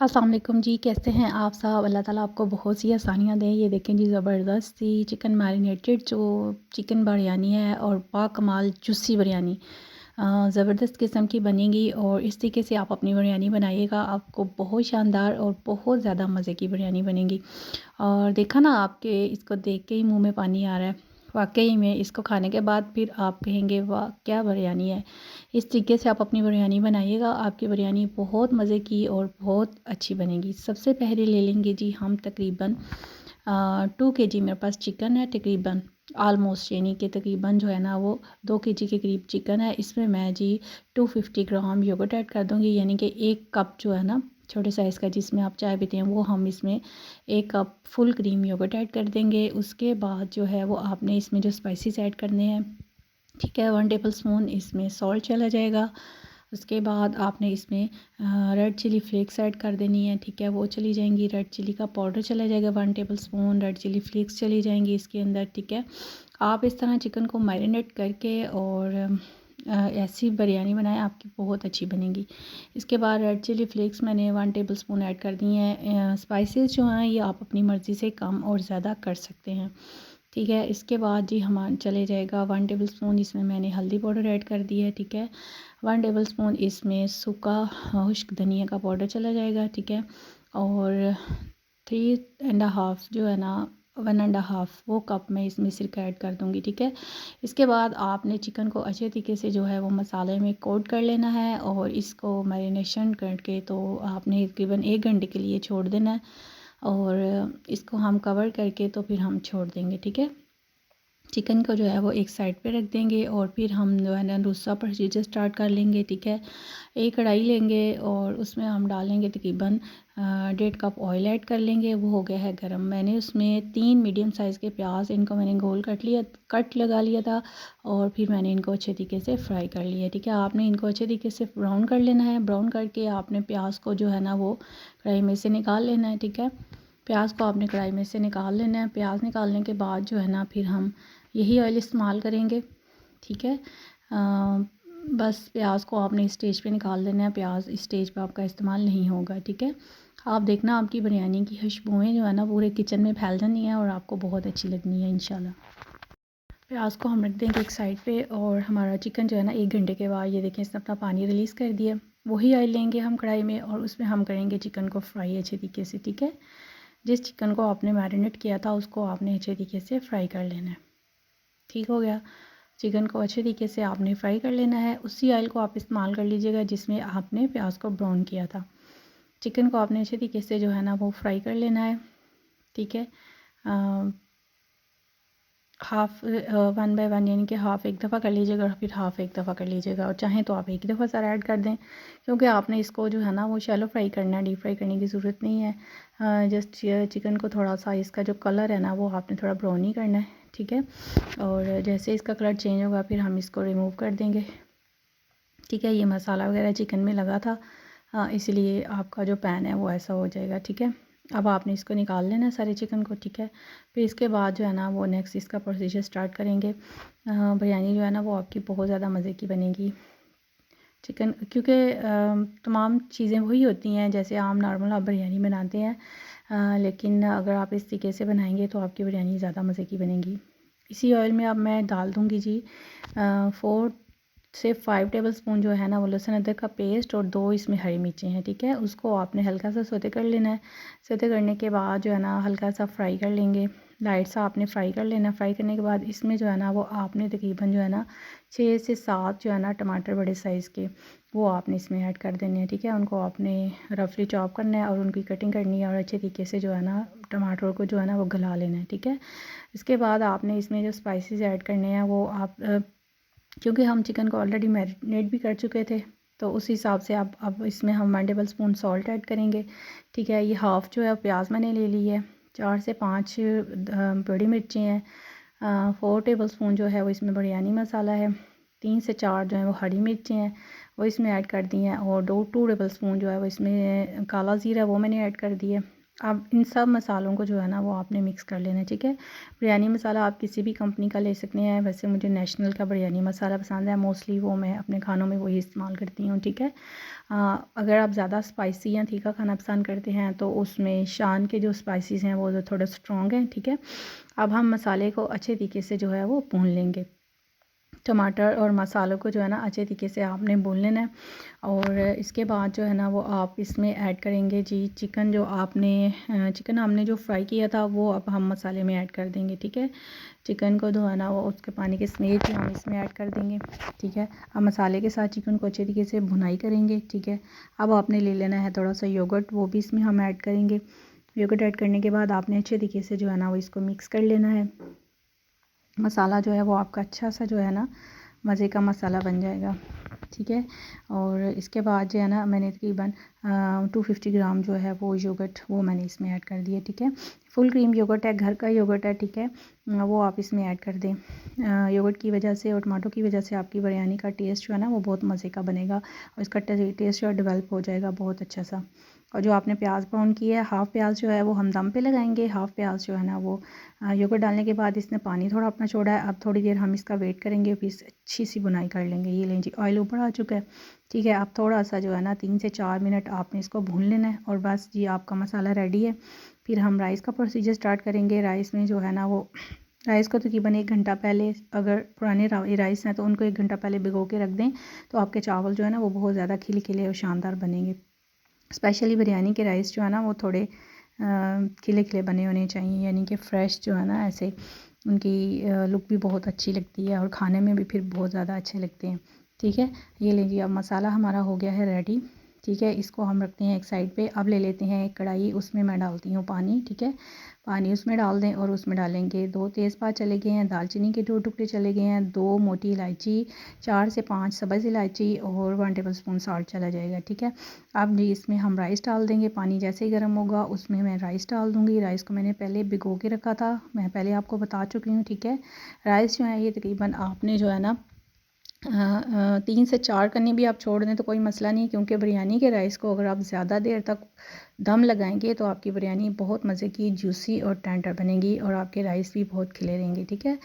अस्सलाम वालेकुम जी, कैसे हैं आप सब? अल्लाह ताला आपको बहुत सी आसानियाँ दें। ये देखें जी, ज़बरदस्त सी चिकन मैरिनेटेड जो चिकन बिरयानी है और बाकमाल जुस्सी बिरयानी ज़बरदस्त किस्म की बनेगी। और इस तरीके से आप अपनी बिरयानी बनाइएगा, आपको बहुत शानदार और बहुत ज़्यादा मज़े की बिरयानी बनेगी। और देखा ना, आपके इसको देख के ही मुँह में पानी आ रहा है। वाक़ई में इसको खाने के बाद फिर आप कहेंगे वाह! क्या बिरयानी है। इस तरीके से आप अपनी बिरयानी बनाइएगा, आपकी बिरयानी बहुत मज़े की और बहुत अच्छी बनेगी। सबसे पहले ले लेंगे जी हम तकरीबन 2 केजी मेरे पास चिकन है तकरीबन, ऑलमोस्ट यानी कि तकरीबन जो है ना वो 2 केजी के करीब चिकन है। इसमें मैं जी 250 ग्राम योगर्ट ऐड कर दूँगी, यानी कि 1 कप जो है ना छोटे साइज़ का जिसमें आप चाय पीते हैं, वो हम इसमें 1 cup full cream yoghurt add कर देंगे। उसके बाद जो है वो आपने इसमें जो स्पाइसेस ऐड करने हैं, ठीक है, 1 टेबलस्पून इसमें सॉल्ट चला जाएगा। उसके बाद आपने इसमें रेड चिली फ्लेक्स ऐड कर देनी है, ठीक है, वो चली जाएंगी। रेड चिली का पाउडर चला जाएगा 1 टेबलस्पून, रेड चिली फ्लेक्स चली जाएंगी इसके अंदर, ठीक है। आप इस तरह चिकन को मैरिनेट करके और ऐसी बिरयानी बनाएं, आपकी बहुत अच्छी बनेगी। इसके बाद रेड चिली फ्लेक्स मैंने 1 टेबलस्पून ऐड कर दी हैं। स्पाइसेस जो हैं ये आप अपनी मर्ज़ी से कम और ज़्यादा कर सकते हैं, ठीक है। इसके बाद जी हमारा चले जाएगा 1 टेबलस्पून, इसमें मैंने हल्दी पाउडर ऐड कर दिया है, ठीक है। 1 टेबलस्पून इसमें सूखा खुश्क धनिया का पाउडर चला जाएगा, ठीक है। और 3 एंड हाफ़ जो है ना 1 एंड हाफ़ वो कप मैं इसमें सिरका ऐड कर दूँगी, ठीक है। इसके बाद आपने चिकन को अच्छे तरीके से जो है वो मसाले में कोट कर लेना है और इसको मैरिनेशन करके तो आपने तकरीबन 1 घंटे के लिए छोड़ देना है। और इसको हम कवर करके तो फिर हम छोड़ देंगे, ठीक है। चिकन को जो है वो एक साइड पे रख देंगे और फिर हम जो है ना दूसरा प्रोसीजर स्टार्ट कर लेंगे, ठीक है। एक कढ़ाई लेंगे और उसमें हम डालेंगे तकरीबन 1.5 कप ऑयल ऐड कर लेंगे। वो हो गया है गरम। मैंने उसमें 3 मीडियम साइज़ के प्याज, इनको मैंने गोल कट लगा लिया था और फिर मैंने इनको अच्छे तरीके से फ्राई कर लिया, ठीक है। आपने इनको अच्छे तरीके से ब्राउन कर लेना है। ब्राउन करके आपने प्याज को जो है ना वो कढ़ाई में से निकाल लेना है, ठीक है। प्याज को आपने कढ़ाई में से निकाल लेना है। प्याज निकालने के बाद जो है ना फिर हम यही ऑयल इस्तेमाल करेंगे, ठीक है। बस प्याज को आपने इस स्टेज पे निकाल देना है, प्याज इस स्टेज पे आपका इस्तेमाल नहीं होगा, ठीक है। आप देखना आपकी बिरयानी की खुशबुएं जो है ना पूरे किचन में फैल जानी है और आपको बहुत अच्छी लगनी है इंशाल्लाह। प्याज को हम रख देंगे एक साइड पे और हमारा चिकन जो है ना 1 घंटे के बाद ये देखें इसने अपना पानी रिलीज़ कर दिया। वही ऑयल लेंगे हम कढ़ाई में और उसमें हम करेंगे चिकन को फ्राई अच्छे तरीके से, ठीक है। जिस चिकन को आपने मैरिनेट किया था उसको आपने अच्छे तरीके से फ्राई कर लेना है, ठीक हो गया। चिकन को अच्छे तरीके से आपने फ्राई कर लेना है। उसी ऑयल को आप इस्तेमाल कर लीजिएगा जिसमें आपने प्याज को ब्राउन किया था। चिकन को आपने अच्छे तरीके से जो है ना वो फ्राई कर लेना है, ठीक है। हाफ़ 1 बाय 1 यानी कि हाफ़ एक दफ़ा कर लीजिएगा और फिर हाफ़ एक दफ़ा कर लीजिएगा और चाहें तो आप एक ही दफ़ा सारा ऐड कर दें, क्योंकि आपने इसको जो है ना वो शैलो फ्राई करना है, डीप फ्राई करने की ज़रूरत नहीं है। जस्ट चिकन को थोड़ा सा इसका जो कलर है ना वो आपने थोड़ा ब्राउन ही करना है, ठीक है। और जैसे इसका कलर चेंज होगा फिर हम इसको रिमूव कर देंगे, ठीक है। ये मसाला वगैरह चिकन में लगा था, इसलिए आपका जो पैन है वो ऐसा हो जाएगा, ठीक है। अब आपने इसको निकाल लेना है सारे चिकन को, ठीक है। फिर इसके बाद जो है ना वो नेक्स्ट इसका प्रोसीजर स्टार्ट करेंगे। बिरयानी जो है ना वो आपकी बहुत ज़्यादा मज़े की बनेगी। चिकन क्योंकि तमाम चीज़ें वही होती हैं जैसे आम नॉर्मल आप बिरयानी बनाते हैं, लेकिन अगर आप इस तरीके से बनाएंगे तो आपकी बिरयानी ज़्यादा मज़े की बनेगी। इसी ऑयल में अब मैं डाल दूँगी जी 4 से 5 टेबलस्पून जो है ना वो लहसुन अदरक का पेस्ट और 2 इसमें हरी मिर्चें हैं, ठीक है। उसको आपने हल्का सा सौते कर लेना है। सौते करने के बाद जो है ना हल्का सा फ्राई कर लेंगे, लाइट सा आपने फ्राई कर लेना। फ्राई करने के बाद इसमें जो है ना वो आपने तकरीबन जो है ना 6 से 7 जो है ना टमाटर बड़े साइज़ के वो आपने इसमें ऐड कर देने हैं, ठीक है। उनको आपने रफली चॉप करना है और उनकी कटिंग करनी है और अच्छे तरीके से जो है ना टमाटर को जो है ना वो गला लेना है, ठीक है। इसके बाद आपने इसमें जो स्पाइसेस ऐड करने हैं वो आप क्योंकि हम चिकन को ऑलरेडी मैरिनेट भी कर चुके थे तो उस हिसाब से आप अब इसमें हम 1 टेबलस्पून सॉल्ट ऐड करेंगे, ठीक है। ये हाफ़ जो है प्याज मैंने ले ली है, 4 से 5 बड़ी मिर्चें हैं, 4 टेबलस्पून जो है वो इसमें बिरयानी मसाला है, 3 से 4 जो है वो हरी मिर्चें हैं वो इसमें ऐड कर दी हैं और 2 टेबलस्पून जो है वो इसमें काला ज़ीरा वो मैंने ऐड कर दिया। अब इन सब मसालों को जो है ना वो आपने मिक्स कर लेना है, ठीक है। बिरयानी मसाला आप किसी भी कंपनी का ले सकते हैं। वैसे मुझे नेशनल का बिरयानी मसाला पसंद है, मोस्टली वो मैं अपने खानों में वही इस्तेमाल करती हूँ, ठीक है। अगर आप ज़्यादा स्पाइसी या तीखा खाना पसंद करते हैं तो उसमें शान के जो स्पाइसेस हैं वो थोड़े स्ट्रॉन्ग हैं, ठीक है। अब हम मसाले को अच्छे तरीके से जो है वो भून लेंगे। टमाटर और मसालों को जो है ना अच्छे तरीके से आपने भून लेना है। और इसके बाद जो है ना वो आप इसमें ऐड करेंगे जी चिकन, जो आपने चिकन हमने जो फ्राई किया था वो अब हम मसाले में ऐड कर देंगे, ठीक है। चिकन को जो है ना वो उसके पानी के समेत ही हम इसमें ऐड कर देंगे, ठीक है। अब मसाले के साथ चिकन को अच्छे तरीके से भुनाई करेंगे, ठीक है। अब आपने ले लेना है थोड़ा सा योगर्ट, वो भी इसमें हम ऐड करेंगे। योगर्ट ऐड करने के बाद आपने अच्छे तरीके से जो है ना वो इसको मिक्स कर लेना है। मसाला जो है वो आपका अच्छा सा जो है ना मज़े का मसाला बन जाएगा, ठीक है। और इसके बाद जो है ना मैंने तकरीबन 250 ग्राम जो है वो योगर्ट वो मैंने इसमें ऐड कर दिया, ठीक है। फुल क्रीम योगर्ट है, घर का योगर्ट है, ठीक है। वो आप इसमें ऐड कर दें। योगर्ट की वजह से और टमाटो की वजह से आपकी बिरयानी का टेस्ट जो है ना वो बहुत मज़े का बनेगा और इसका टेस्ट जो है डेवलप हो जाएगा बहुत अच्छा सा। और जो आपने प्याज ब्राउन किया है, हाफ़ प्याज जो है वो हम दम पे लगाएंगे, हाफ़ प्याज जो है ना वो योगर्ट डालने के बाद इसने पानी थोड़ा अपना छोड़ा है। अब थोड़ी देर हम इसका वेट करेंगे, फिर अच्छी सी बुनाई कर लेंगे। ये लें जी, ऑयल ऊपर आ चुका है, ठीक है। अब थोड़ा सा जो है ना 3 से 4 मिनट आपने इसको भून लेना है और बस जी आपका मसाला रेडी है। फिर हम राइस का प्रोसीजर स्टार्ट करेंगे। राइस में जो है ना वो राइस को तकरीबन 1 घंटा पहले, अगर पुराने राइस हैं तो उनको 1 घंटा पहले भिगो के रख दें, तो आपके चावल जो है ना वो बहुत ज़्यादा खिले खिले और शानदार बनेंगे। स्पेशली बिरयानी के राइस जो है ना वो थोड़े खिले खिले बने होने चाहिए, यानी कि फ़्रेश जो है ना, ऐसे उनकी लुक भी बहुत अच्छी लगती है और खाने में भी फिर बहुत ज़्यादा अच्छे लगते हैं, ठीक है। ये लीजिए अब मसाला हमारा हो गया है रेडी, ठीक है। इसको हम रखते हैं एक साइड पे। अब ले लेते हैं एक कढ़ाई, उसमें मैं डालती हूँ पानी, ठीक है। पानी उसमें डाल दें और उसमें डालेंगे 2 तेज़पात चले गए हैं, दालचीनी के 2 टुकड़े चले गए हैं, 2 मोटी इलायची, 4 से 5 सब्ज़ इलायची और 1 टेबलस्पून साल्ट चला जाएगा, ठीक है। अब जी इसमें हम राइस डाल देंगे। पानी जैसे ही गर्म होगा उसमें मैं राइस डाल दूँगी। राइस को मैंने पहले भिगो के रखा था, मैं पहले आपको बता चुकी हूँ, ठीक है। राइस जो है ये तकरीबन आपने जो है ना 3 से 4 कन्नी भी आप छोड़ दें तो कोई मसला नहीं, क्योंकि बिरयानी के राइस को अगर आप ज़्यादा देर तक दम लगाएंगे तो आपकी बिरयानी बहुत मज़े की जूसी और टेंडर बनेगी और आपके राइस भी बहुत खिले रहेंगे, ठीक है।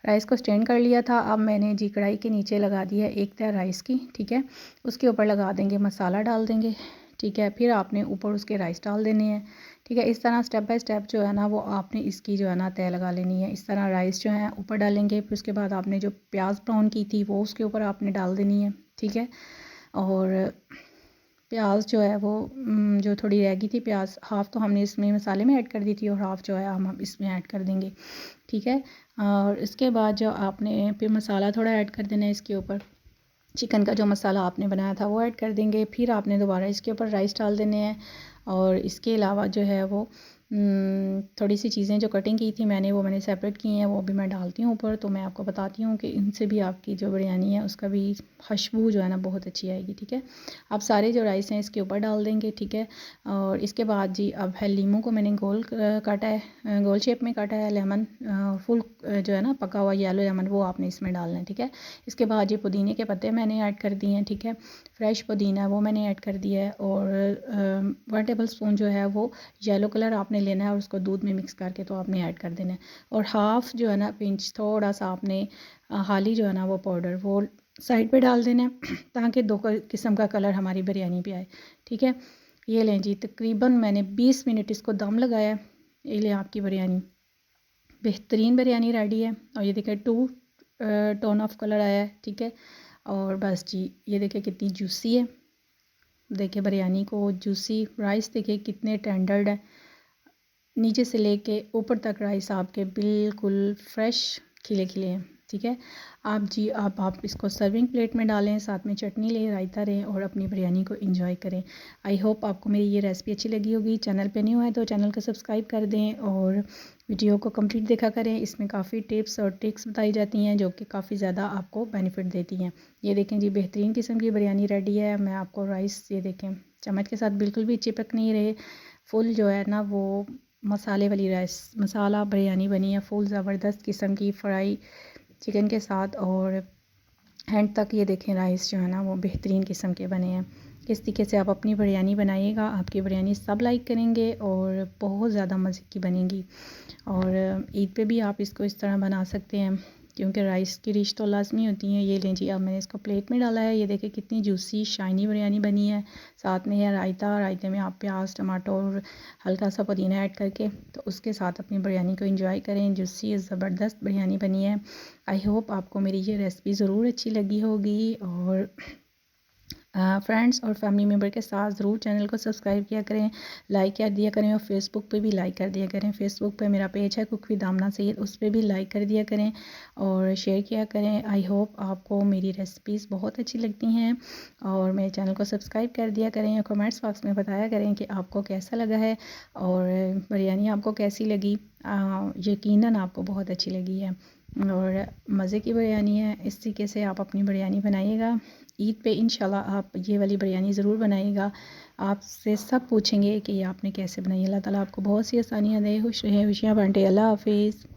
राइस को स्टैंड कर लिया था। अब मैंने जी कढ़ाई के नीचे लगा दिया एक तह राइस की, ठीक है। उसके ऊपर लगा देंगे, मसाला डाल देंगे, ठीक है। फिर आपने ऊपर उसके राइस डाल देने हैं, ठीक है। इस तरह स्टेप बाय स्टेप जो है ना वो आपने इसकी जो है ना तय लगा लेनी है। इस तरह राइस जो है ऊपर डालेंगे, फिर उसके बाद आपने जो प्याज ब्राउन की थी वो उसके ऊपर आपने डाल देनी है, ठीक है। और प्याज जो है वो जो थोड़ी रह गई थी प्याज, हाफ़ तो हमने इसमें मसाले में ऐड कर दी थी और हाफ़ जो है हम इसमें ऐड कर देंगे, ठीक है। और इसके बाद जो आपने फिर मसाला थोड़ा ऐड कर देना है इसके ऊपर। चिकन का जो मसाला आपने बनाया था वो ऐड कर देंगे। फिर आपने दोबारा इसके ऊपर राइस डाल देने हैं और इसके अलावा जो है वो थोड़ी सी चीज़ें जो कटिंग की थी मैंने, वो मैंने सेपरेट की हैं, वो भी मैं डालती हूँ ऊपर। तो मैं आपको बताती हूँ कि इनसे भी आपकी जो बिरयानी है उसका भी खुशबू जो है ना बहुत अच्छी आएगी, ठीक है। आप सारे जो राइस हैं इसके ऊपर डाल देंगे, ठीक है। और इसके बाद जी अब है लीमू को मैंने गोल काटा है, गोल शेप में काटा है। लेमन फुल जो है ना पका हुआ येलो लेमन वो आपने इसमें डालना है, ठीक है। इसके बाद ये पुदीने के पत्ते मैंने ऐड कर दिए हैं, ठीक है। फ्रेश पुदीना वो मैंने ऐड कर दिया है और 1 टेबल स्पून जो है वो येलो कलर आपने लेना है और उसको दूध में मिक्स करके तो आपने ऐड कर देना है। और हाफ़ जो है ना पिंच थोड़ा सा आपने हाली जो है ना वो पाउडर वो साइड पे डाल देना है ताकि 2 किस्म का कलर हमारी बिरयानी पे आए, ठीक है। ये लें जी, तकरीबन मैंने 20 मिनट इसको दम लगाया है। ये लें आपकी बिरयानी, बेहतरीन बिरयानी रेडी है। और ये देखें 2 टोन ऑफ कलर आया है, ठीक है। और बस जी ये देखें कितनी जूसी है, देखिए बिरयानी को जूसी, राइस देखिए कितने टेंडर्ड है, नीचे से लेके ऊपर तक राइस आपके बिल्कुल फ्रेश खिले खिले हैं, ठीक है। आप जी आप इसको सर्विंग प्लेट में डालें, साथ में चटनी लें, रायता लें और अपनी बिरयानी को एंजॉय करें। आई होप आपको मेरी ये रेसिपी अच्छी लगी होगी। चैनल पे न्यू है तो चैनल को सब्सक्राइब कर दें और वीडियो को कंप्लीट देखा करें। इसमें काफ़ी टिप्स और ट्रिक्स बताई जाती हैं जो कि काफ़ी ज़्यादा आपको बेनिफिट देती हैं। ये देखें जी बेहतरीन किस्म की बिरयानी रेडी है। मैं आपको राइस ये देखें चम्मच के साथ बिल्कुल भी चिपक नहीं रहे, फुल जो है ना वो मसाले वाली राइस मसाला बिरयानी बनी है, फुल ज़बरदस्त किस्म की फ्राई चिकन के साथ। और एंड तक ये देखें राइस जो है ना वो बेहतरीन किस्म के बने हैं। इस तरीके से आप अपनी बिरयानी बनाइएगा, आपकी बिरयानी सब लाइक करेंगे और बहुत ज़्यादा मज़े की बनेगी। और ईद पे भी आप इसको इस तरह बना सकते हैं, क्योंकि राइस की डिश तो लाजमी होती है। ये लें जी, अब मैंने इसको प्लेट में डाला है। ये देखिए कितनी जूसी शाइनी बिरयानी बनी है। साथ में है रायता, रायते में आप प्याज टमाटर और हल्का सा पुदीना ऐड करके तो उसके साथ अपनी बिरयानी को एंजॉय करें। जूसी ज़बरदस्त बिरयानी बनी है। आई होप आपको मेरी ये रेसिपी ज़रूर अच्छी लगी होगी, और फ्रेंड्स और फैमिली मेम्बर के साथ ज़रूर चैनल को सब्सक्राइब किया करें, लाइक कर दिया करें, और फेसबुक पे भी लाइक कर दिया करें। फेसबुक पे मेरा पेज है कुक विद आमना सैयद, उस पर भी लाइक कर दिया करें और शेयर किया करें। आई होप आपको मेरी रेसिपीज़ बहुत अच्छी लगती हैं, और मेरे चैनल को सब्सक्राइब कर दिया करें, और कमेंट्स बॉक्स में बताया करें कि आपको कैसा लगा है और बिरयानी आपको कैसी लगी। यकीनन आपको बहुत अच्छी लगी है और मज़े की बिरयानी है। इस तरीके से आप अपनी बिरयानी बनाइएगा। ईद पे इंशाल्लाह आप ये वाली बिरयानी ज़रूर बनाइएगा। आपसे सब पूछेंगे कि ये आपने कैसे बनाई। अल्लाह ताला आपको बहुत सी आसानियाँ दे, खुश रहें, खुशियाँ बांटे। अल्लाह हाफिज़।